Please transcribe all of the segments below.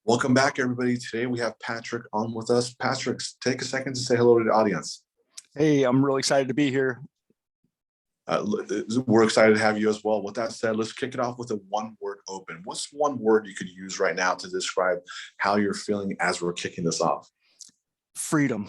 Welcome back, everybody. Today we have Patrick on with us. Patrick, take a second to say hello to the audience. Hey, I'm really excited to be here. We're excited to have you as well. With that said, let's kick it off with a one-word open. What's one word you could use right now to describe how you're feeling as we're kicking this off? Freedom.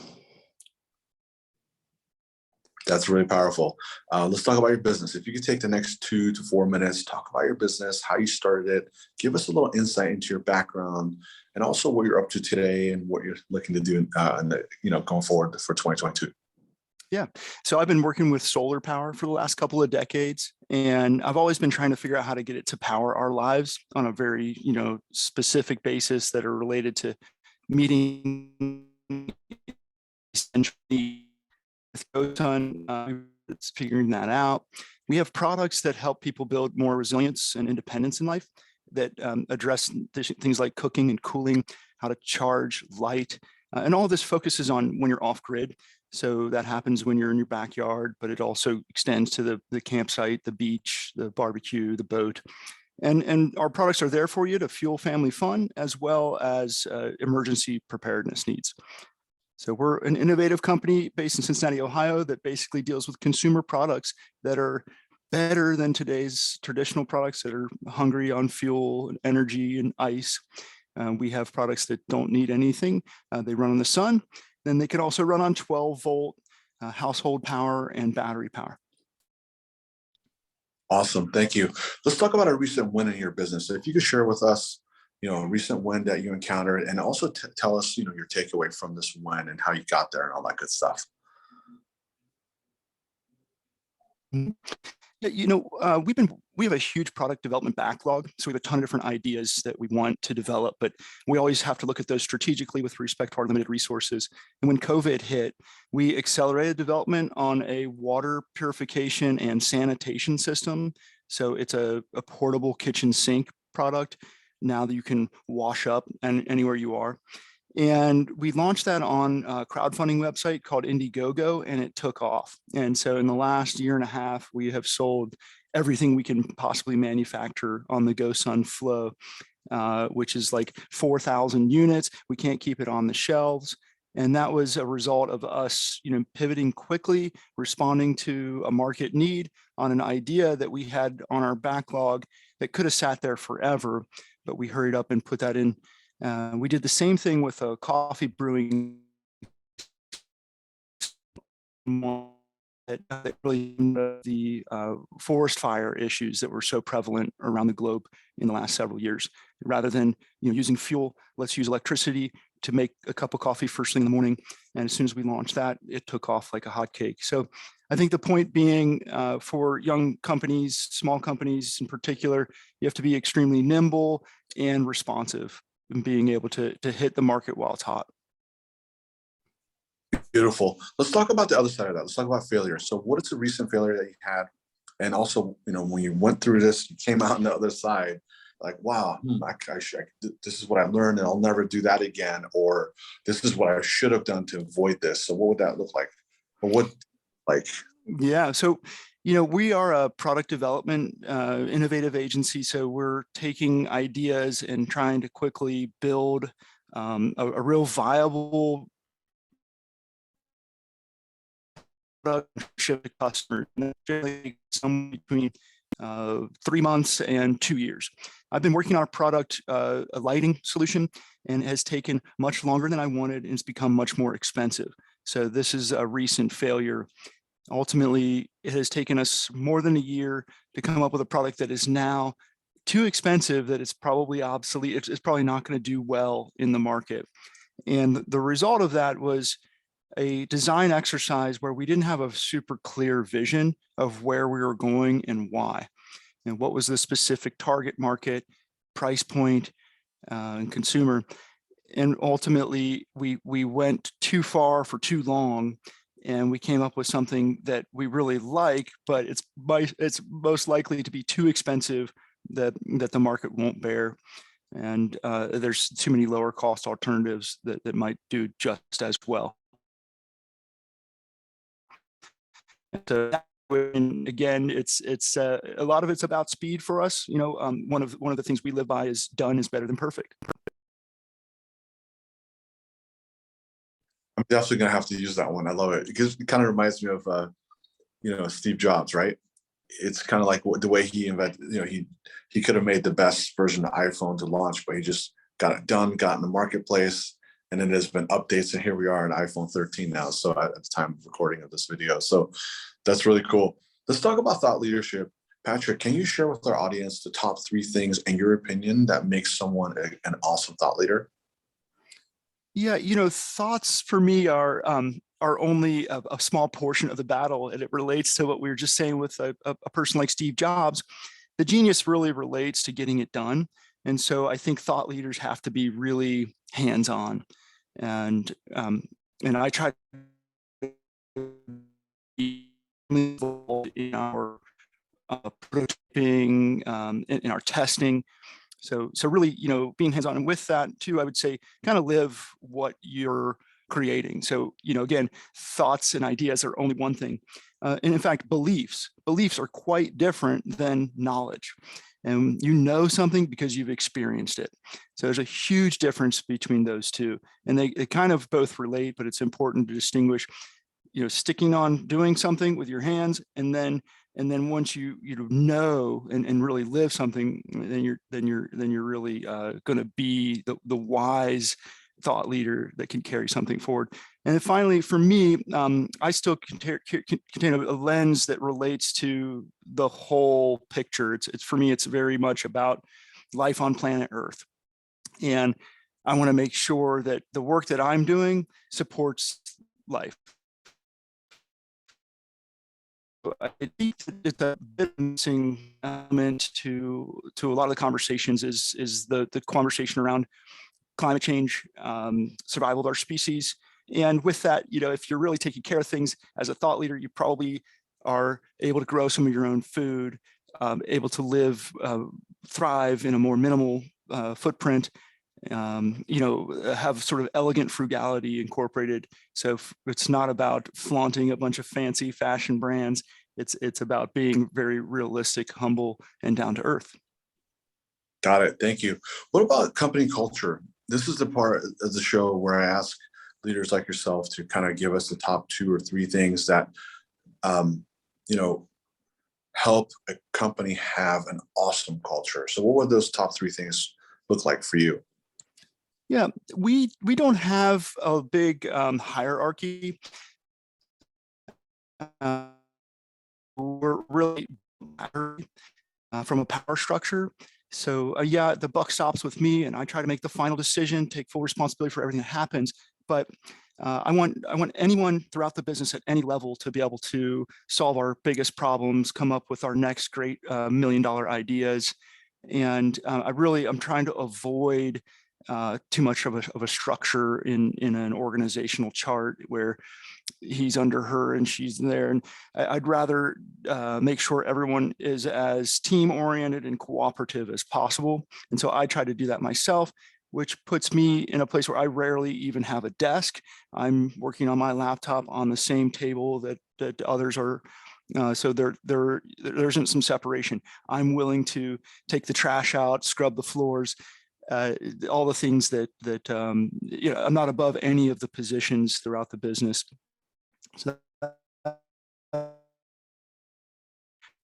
That's really powerful. Let's talk about your business. If you could take the next 2 to 4 minutes, talk about your business, how you started it, give us a little insight into your background, and also what you're up to today and what you're looking to do, going forward for 2022. Yeah. So I've been working with solar power for the last couple of decades, and I've always been trying to figure out how to get it to power our lives on a very, specific basis that are related to meeting essentially with GoSun. It's figuring that out. We have products that help people build more resilience and independence in life that address things like cooking and cooling, how to charge, light, and all of this focuses on when you're off grid. So that happens when you're in your backyard, but it also extends to the campsite, the beach, the barbecue, the boat. And our products are there for you to fuel family fun as well as emergency preparedness needs. So we're an innovative company based in Cincinnati, Ohio, that basically deals with consumer products that are better than today's traditional products that are hungry on fuel and energy and ice. We have products that don't need anything. They run on the sun. Then they can also run on 12-volt household power and battery power. Awesome. Thank you. Let's talk about a recent win in your business. If you could share with us, a recent win that you encountered, and also tell us, your takeaway from this win and how you got there and all that good stuff. Yeah, we have a huge product development backlog, so we have a ton of different ideas that we want to develop, but we always have to look at those strategically with respect to our limited resources. And when COVID hit, we accelerated development on a water purification and sanitation system. So it's a portable kitchen sink product now that you can wash up anywhere you are. And we launched that on a crowdfunding website called Indiegogo, and it took off. And so in the last year and a half, we have sold everything we can possibly manufacture on the GoSun flow, which is like 4,000 units. We can't keep it on the shelves. And that was a result of us, pivoting quickly, responding to a market need on an idea that we had on our backlog that could have sat there forever, but we hurried up and put that in. We did the same thing with a coffee brewing that really the forest fire issues that were so prevalent around the globe in the last several years. Rather than using fuel, let's use electricity to make a cup of coffee first thing in the morning. And as soon as we launched that, it took off like a hotcake. So I think the point being, for young companies, small companies in particular, you have to be extremely nimble and responsive and being able to hit the market while it's hot. Beautiful. Let's talk about the other side of that. Let's talk about failure. So what is the recent failure that you had? And also, when you went through this, you came out on the other side, like, wow, this is what I learned and I'll never do that again. Or this is what I should have done to avoid this. So what would that look like? Or Yeah. So, we are a product development innovative agency. So we're taking ideas and trying to quickly build a real viable product ship to customers, generally somewhere between 3 months and 2 years. I've been working on a product, a lighting solution, and it has taken much longer than I wanted, and it's become much more expensive. So this is a recent failure. Ultimately, it has taken us more than a year to come up with a product that is now too expensive that it's probably obsolete. It's probably not going to do well in the market. And the result of that was a design exercise where we didn't have a super clear vision of where we were going and why, and what was the specific target market, price point, and consumer. And ultimately, we went too far for too long, and we came up with something that we really like, but it's most likely to be too expensive that the market won't bear. And there's too many lower cost alternatives that might do just as well. So again, it's a lot of it's about speed for us. One of the things we live by is done is better than perfect. I'm definitely gonna have to use that one. I love it because it kind of reminds me of Steve Jobs, right? It's kind of like the way he invented. He could have made the best version of iPhone to launch, but he just got it done, got in the marketplace, and then there's been updates, and here we are on iPhone 13 now. So at the time of recording of this video, so that's really cool. Let's talk about thought leadership. Patrick, can you share with our audience the top 3 things, in your opinion, that makes someone an awesome thought leader? Yeah, thoughts for me are only a small portion of the battle, and it relates to what we were just saying with a person like Steve Jobs. The genius really relates to getting it done, and so I think thought leaders have to be really hands-on, and I try to be involved in our prototyping, in our testing. So really, being hands-on, and with that too, I would say kind of live what you're creating. So, again, thoughts and ideas are only one thing. And in fact, beliefs are quite different than knowledge. And you know something because you've experienced it. So there's a huge difference between those two. And they kind of both relate, but it's important to distinguish, sticking on doing something with your hands, and then once you know and really live something, then you're really going to be the wise thought leader that can carry something forward. And then finally, for me, I still contain a lens that relates to the whole picture. It's for me, it's very much about life on planet Earth, and I want to make sure that the work that I'm doing supports life. I think it's a bit missing element to a lot of the conversations is the conversation around climate change, survival of our species. And with that, if you're really taking care of things as a thought leader, you probably are able to grow some of your own food, able to live, thrive in a more minimal footprint, have sort of elegant frugality incorporated. So it's not about flaunting a bunch of fancy fashion brands. It's about being very realistic, humble, and down to earth. Got it. Thank you. What about company culture? This is the part of the show where I ask leaders like yourself to kind of give us the top 2 or 3 things that, you know, help a company have an awesome culture. So, what would those top 3 things look like for you? Yeah, we don't have a big hierarchy. Uh, we're really from a power structure. So yeah, the buck stops with me, and I try to make the final decision, take full responsibility for everything that happens. But I want anyone throughout the business at any level to be able to solve our biggest problems, come up with our next great $1 million ideas, and I'm trying to avoid too much of a structure in an organizational chart where he's under her and she's there. And I'd rather make sure everyone is as team oriented and cooperative as possible. And so I try to do that myself, which puts me in a place where I rarely even have a desk. I'm working on my laptop on the same table that others are. So there isn't some separation. I'm willing to take the trash out, scrub the floors, all the things that I'm not above any of the positions throughout the business. So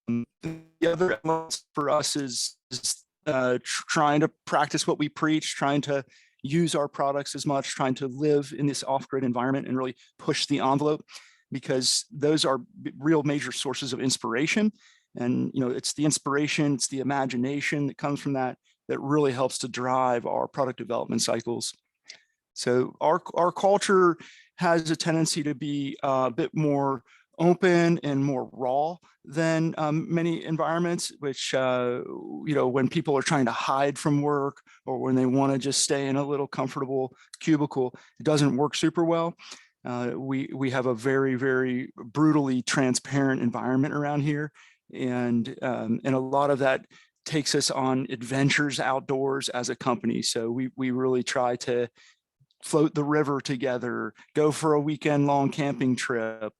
the other elements for us is trying to practice what we preach, trying to use our products as much, trying to live in this off-grid environment and really push the envelope, because those are real major sources of inspiration. And it's the inspiration, it's the imagination that comes from that really helps to drive our product development cycles. So our culture has a tendency to be a bit more open and more raw than many environments, which, when people are trying to hide from work or when they want to just stay in a little comfortable cubicle, it doesn't work super well. We have a very, very brutally transparent environment around here. And a lot of that takes us on adventures outdoors as a company. So we really try to float the river together, go for a weekend long camping trip,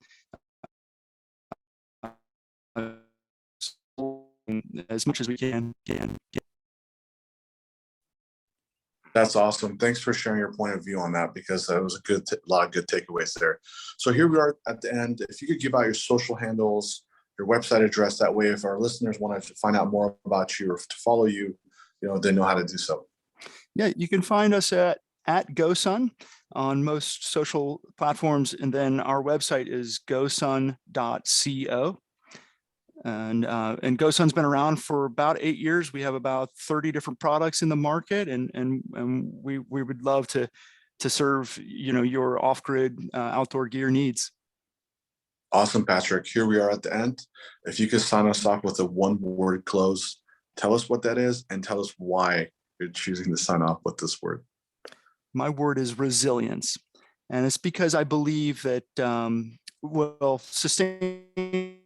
as much as we can. That's awesome. Thanks for sharing your point of view on that, because that was a lot of good takeaways there. So here we are at the end. If you could give out your social handles, your website address, that way if our listeners wanted to find out more about you or to follow you, they know how to do so. Yeah, you can find us at GoSun on most social platforms, and then our website is gosun.co. And GoSun's been around for about 8 years. We have about 30 different products in the market, and we would love to serve your off-grid outdoor gear needs. Awesome, Patrick. Here we are at the end. If you could sign us off with a one-word close, tell us what that is and tell us why you're choosing to sign off with this word. My word is resilience, and it's because I believe that sustainability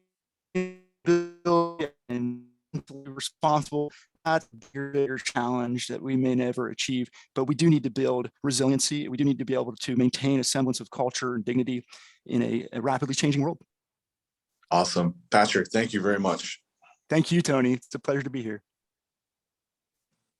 and responsible, that's a bigger challenge that we may never achieve, but we do need to build resiliency. We do need to be able to maintain a semblance of culture and dignity in a rapidly changing world. Awesome. Patrick, thank you very much. Thank you, Tony. It's a pleasure to be here.